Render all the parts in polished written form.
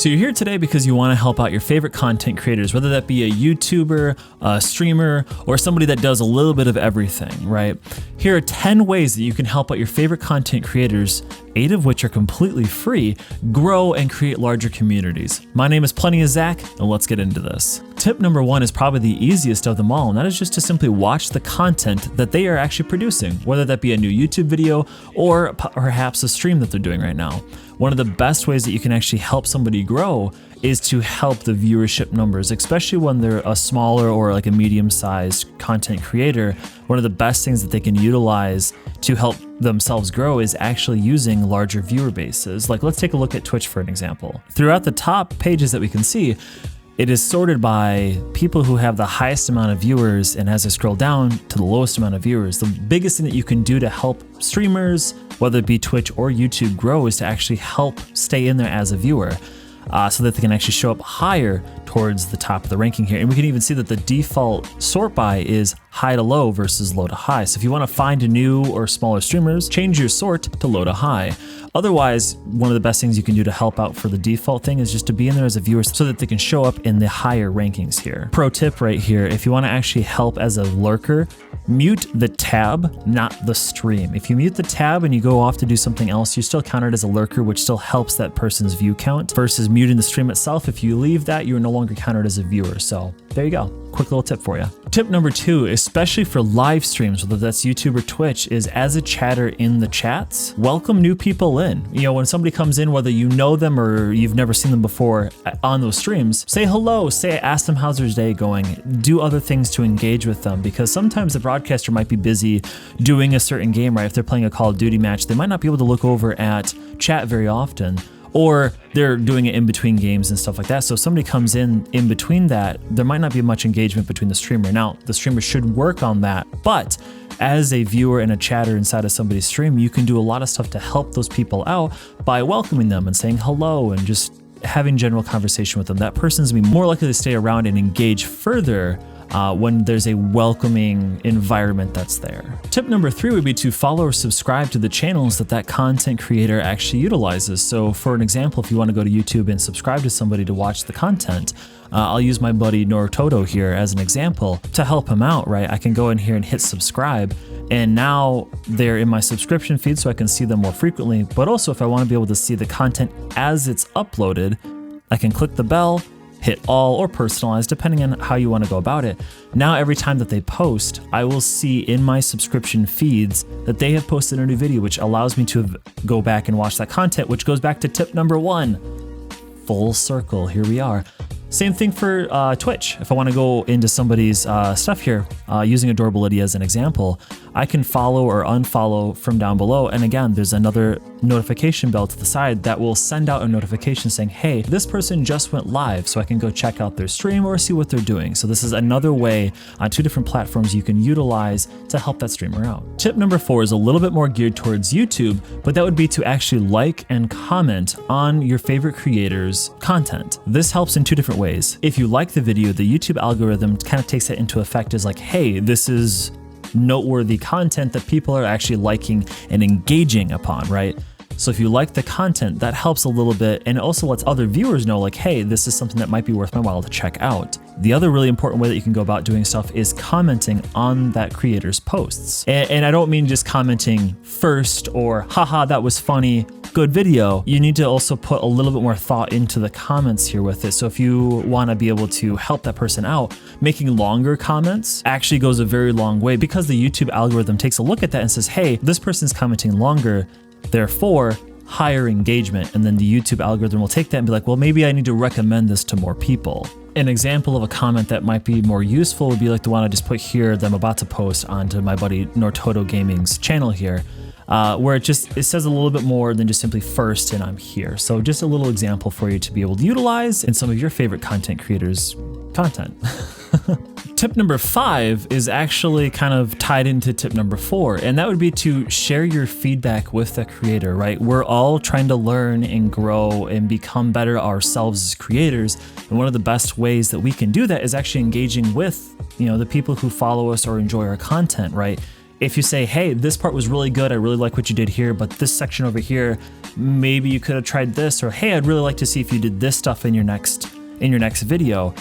So you're here today because you want to help out your favorite content creators, whether that be a YouTuber, a streamer, or somebody that does a little bit of everything, right? Here are 10 ways that you can help out your favorite content creators, 8 of which are completely free, grow and create larger communities. My name is Plenty of Zach, and let's get into this. Tip number 1 is probably the easiest of them all, and that is just to simply watch the content that they are actually producing, whether that be a new YouTube video or perhaps a stream that they're doing right now. One of the best ways that you can actually help somebody grow is to help the viewership numbers, especially when they're a smaller or like a medium-sized content creator. One of the best things that they can utilize to help themselves grow is actually using larger viewer bases. Like, let's take a look at Twitch for an example. Throughout the top pages that we can see, it is sorted by people who have the highest amount of viewers, and as I scroll down to the lowest amount of viewers, the biggest thing that you can do to help streamers, whether it be Twitch or YouTube, grow is to actually help stay in there as a viewer. So that they can actually show up higher towards the top of the ranking here. And we can even see that the default sort by is high to low versus low to high. So if you want to find new or smaller streamers, change your sort to low to high. Otherwise, one of the best things you can do to help out for the default thing is just to be in there as a viewer so that they can show up in the higher rankings here. Pro tip right here, if you want to actually help as a lurker, mute the tab, not the stream. If you mute the tab and you go off to do something else, you're still counted as a lurker, which still helps that person's view count, versus muting the stream itself. If you leave that, you're no longer counted as a viewer. So there you go. Quick little tip for you. Tip number 2, especially for live streams, whether that's YouTube or Twitch, is as a chatter in the chats, welcome new people in. You know, when somebody comes in, whether you know them or you've never seen them before on those streams, say hello, ask them how's their day going, do other things to engage with them, because sometimes the broadcaster might be busy doing a certain game, right? If they're playing a Call of Duty match, they might not be able to look over at chat very often, or they're doing it in between games and stuff like that. So if somebody comes in between that, there might not be much engagement between the streamer. Now, the streamer should work on that, but as a viewer and a chatter inside of somebody's stream, you can do a lot of stuff to help those people out by welcoming them and saying hello and just having general conversation with them. That person's gonna be more likely to stay around and engage further when there's a welcoming environment that's there. Tip number 3 would be to follow or subscribe to the channels that content creator actually utilizes. So for an example, if you want to go to YouTube and subscribe to somebody to watch the content, I'll use my buddy Nortoto here as an example to help him out, right? I can go in here and hit subscribe, and now they're in my subscription feed so I can see them more frequently. But also, if I want to be able to see the content as it's uploaded, I can click the bell, hit all, or personalize, depending on how you want to go about it. Now, every time that they post, I will see in my subscription feeds that they have posted a new video, which allows me to go back and watch that content, which goes back to tip number 1. Full circle, here we are. Same thing for Twitch. If I want to go into somebody's stuff here, using Adorable Lydia as an example, I can follow or unfollow from down below. And again, there's another notification bell to the side that will send out a notification saying, hey, this person just went live, so I can go check out their stream or see what they're doing. So this is another way on 2 different platforms you can utilize to help that streamer out. Tip number 4 is a little bit more geared towards YouTube, but that would be to actually like and comment on your favorite creators' content. This helps in 2 different ways. If you like the video, the YouTube algorithm kind of takes it into effect as like, hey, this is noteworthy content that people are actually liking and engaging upon, right? So if you like the content, that helps a little bit, and it also lets other viewers know like, hey, this is something that might be worth my while to check out. The other really important way that you can go about doing stuff is commenting on that creator's posts. And I don't mean just commenting first or, haha, that was funny, good video. You need to also put a little bit more thought into the comments here with it. So if you want to be able to help that person out, making longer comments actually goes a very long way, because the YouTube algorithm takes a look at that and says, hey, this person's commenting longer, therefore higher engagement. And then the YouTube algorithm will take that and be like, well, maybe I need to recommend this to more people. An example of a comment that might be more useful would be like the one I just put here that I'm about to post onto my buddy Nortoto Gaming's channel here, where it says a little bit more than just simply first and I'm here. So just a little example for you to be able to utilize in some of your favorite content creators' content. Tip number 5 is actually kind of tied into tip number 4, and that would be to share your feedback with the creator, right? We're all trying to learn and grow and become better ourselves as creators, and one of the best ways that we can do that is actually engaging with, you know, the people who follow us or enjoy our content, right? If you say, hey, this part was really good, I really like what you did here, but this section over here, maybe you could have tried this, or hey, I'd really like to see if you did this stuff in your next video.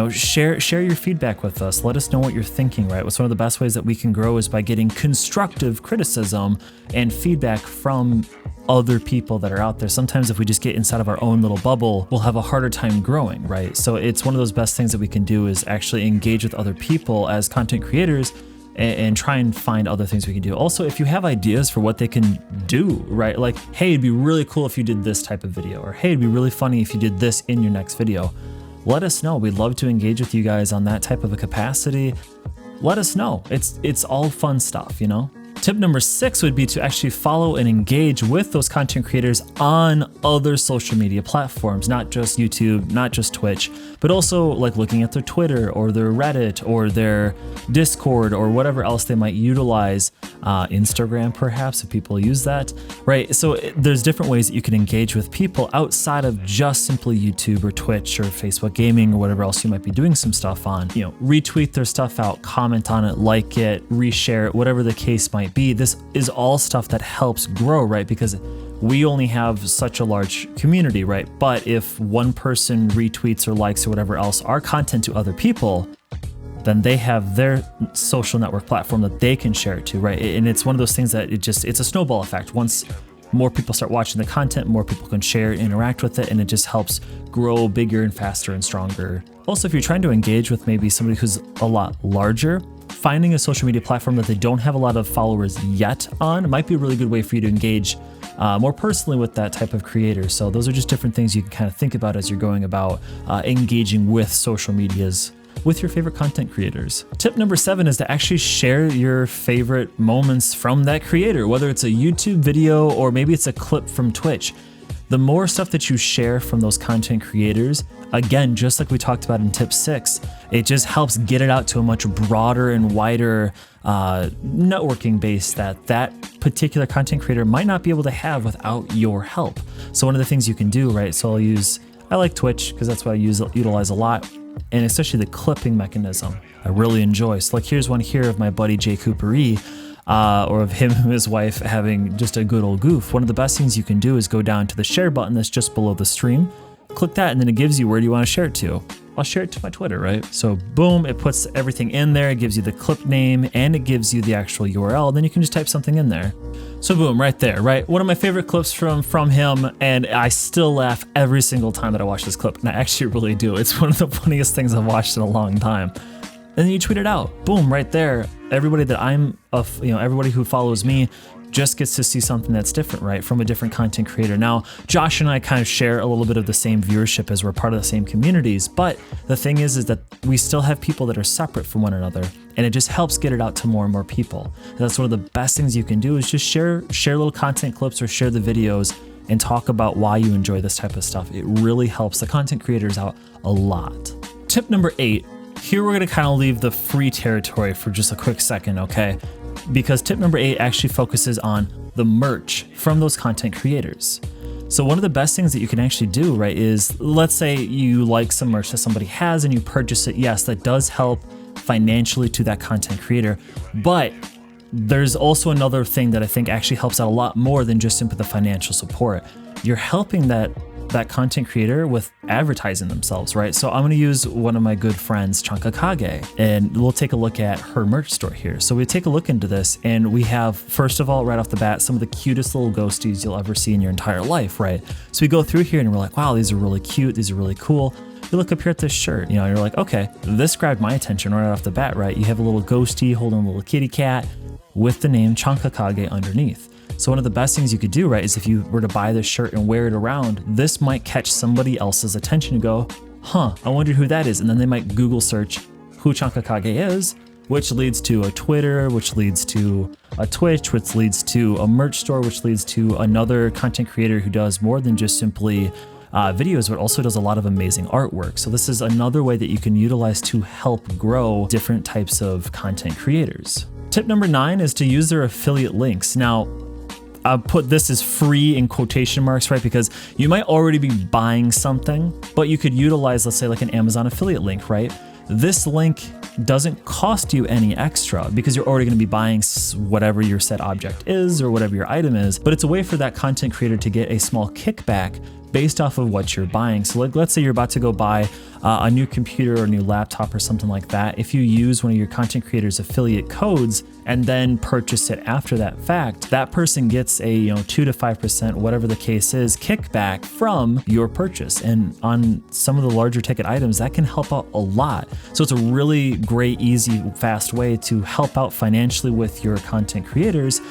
Share your feedback with us. Let us know what you're thinking, right? What's one of the best ways that we can grow is by getting constructive criticism and feedback from other people that are out there. Sometimes if we just get inside of our own little bubble, we'll have a harder time growing, right? So it's one of those best things that we can do is actually engage with other people as content creators and try and find other things we can do. Also, if you have ideas for what they can do, right? Like, hey, it'd be really cool if you did this type of video, or hey, it'd be really funny if you did this in your next video. Let us know. We'd love to engage with you guys on that type of a capacity. Let us know. It's all fun stuff, Tip number 6 would be to actually follow and engage with those content creators on other social media platforms, not just YouTube, not just Twitch, but also like looking at their Twitter or their Reddit or their Discord or whatever else they might utilize, Instagram perhaps, if people use that, right? So there's different ways that you can engage with people outside of just simply YouTube or Twitch or Facebook Gaming or whatever else you might be doing some stuff on. Retweet their stuff out, comment on it, like it, reshare it, whatever the case might be. This is all stuff that helps grow, right? Because we only have such a large community, right? But if one person retweets or likes or whatever else our content to other people, then they have their social network platform that they can share it to, right? And it's one of those things that it's a snowball effect. Once more people start watching the content, more people can share, interact with it, and it just helps grow bigger and faster and stronger. Also, if you're trying to engage with maybe somebody who's a lot larger, finding a social media platform that they don't have a lot of followers yet on might be a really good way for you to engage more personally with that type of creator. So those are just different things you can kind of think about as you're going about engaging with social medias with your favorite content creators. Tip number 7 is to actually share your favorite moments from that creator, whether it's a YouTube video or maybe it's a clip from Twitch. The more stuff that you share from those content creators, again, just like we talked about in tip 6, it just helps get it out to a much broader and wider networking base that particular content creator might not be able to have without your help. So one of the things you can do, right? So I like Twitch because that's what I utilize a lot, and especially the clipping mechanism I really enjoy. So like here's one here of my buddy Jay Cooper-E, or of him and his wife having just a good old goof. One of the best things you can do is go down to the share button that's just below the stream, click that, and then it gives you where do you want to share it to. I'll share it to my Twitter, right? So boom, it puts everything in there, it gives you the clip name, and it gives you the actual URL, and then you can just type something in there. So boom, right there, right? One of my favorite clips from him, and I still laugh every single time that I watch this clip, and I actually really do. It's one of the funniest things I've watched in a long time. And then you tweet it out, boom, right there. Everybody that everybody who follows me just gets to see something that's different, right? From a different content creator. Now, Josh and I kind of share a little bit of the same viewership as we're part of the same communities, but the thing is that we still have people that are separate from one another, and it just helps get it out to more and more people. And that's one of the best things you can do is just share little content clips or share the videos and talk about why you enjoy this type of stuff. It really helps the content creators out a lot. Tip number 8, here we're gonna kind of leave the free territory for just a quick second, okay? Because tip number 8 actually focuses on the merch from those content creators. So one of the best things that you can actually do, right, is let's say you like some merch that somebody has and you purchase it. Yes, that does help financially to that content creator, but there's also another thing that I think actually helps out a lot more than just simply the financial support. You're helping that content creator with advertising themselves, right? So I'm going to use one of my good friends, Chankakage, and we'll take a look at her merch store here. So we take a look into this, and we have, first of all, right off the bat, some of the cutest little ghosties you'll ever see in your entire life, right? So we go through here and we're like, wow, these are really cute. These are really cool. You look up here at this shirt, you're like, okay, this grabbed my attention right off the bat, right? You have a little ghostie holding a little kitty cat with the name Chankakage underneath. So one of the best things you could do, right, is if you were to buy this shirt and wear it around, this might catch somebody else's attention and go, huh, I wonder who that is. And then they might Google search who Chankakage is, which leads to a Twitter, which leads to a Twitch, which leads to a merch store, which leads to another content creator who does more than just simply videos, but also does a lot of amazing artwork. So this is another way that you can utilize to help grow different types of content creators. Tip number 9 is to use their affiliate links. Now, I'll put this as free in quotation marks, right? Because you might already be buying something, but you could utilize, let's say, like an Amazon affiliate link, right? This link doesn't cost you any extra because you're already going to be buying whatever your set object is or whatever your item is, but it's a way for that content creator to get a small kickback based off of what you're buying. So like, let's say you're about to go buy a new computer or a new laptop or something like that. If you use one of your content creators' affiliate codes and then purchase it after that fact, that person gets a 2 to 5%, whatever the case is, kickback from your purchase. And on some of the larger ticket items, that can help out a lot. So it's a really great, easy, fast way to help out financially with your content creators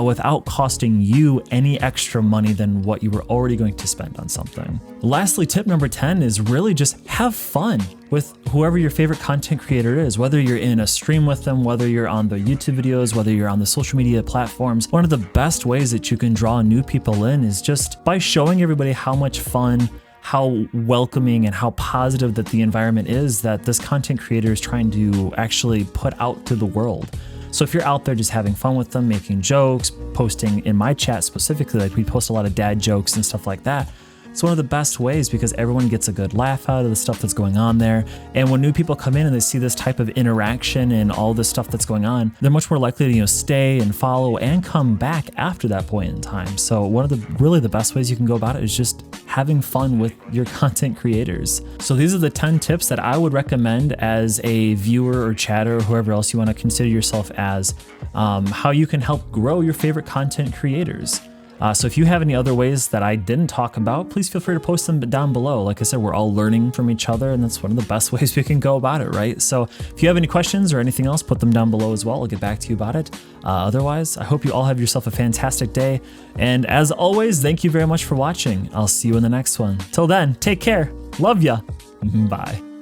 without costing you any extra money than what you were already going to spend on something. Lastly, tip number 10 is really just have fun with whoever your favorite content creator is, whether you're in a stream with them, whether you're on the YouTube videos, whether you're on the social media platforms. One of the best ways that you can draw new people in is just by showing everybody how much fun, how welcoming and how positive that the environment is that this content creator is trying to actually put out to the world. So if you're out there just having fun with them, making jokes, posting in my chat specifically, like we post a lot of dad jokes and stuff like that, it's one of the best ways because everyone gets a good laugh out of the stuff that's going on there. And when new people come in and they see this type of interaction and all this stuff that's going on, they're much more likely to stay and follow and come back after that point in time. So one of the really the best ways you can go about it is just having fun with your content creators. So these are the 10 tips that I would recommend as a viewer or chatter or whoever else you want to consider yourself as, how you can help grow your favorite content creators. So if you have any other ways that I didn't talk about, please feel free to post them down below. Like I said, we're all learning from each other, and that's one of the best ways we can go about it, right? So if you have any questions or anything else, put them down below as well. I'll get back to you about it. Otherwise, I hope you all have yourself a fantastic day. And as always, thank you very much for watching. I'll see you in the next one. Till then, take care. Love ya. Bye.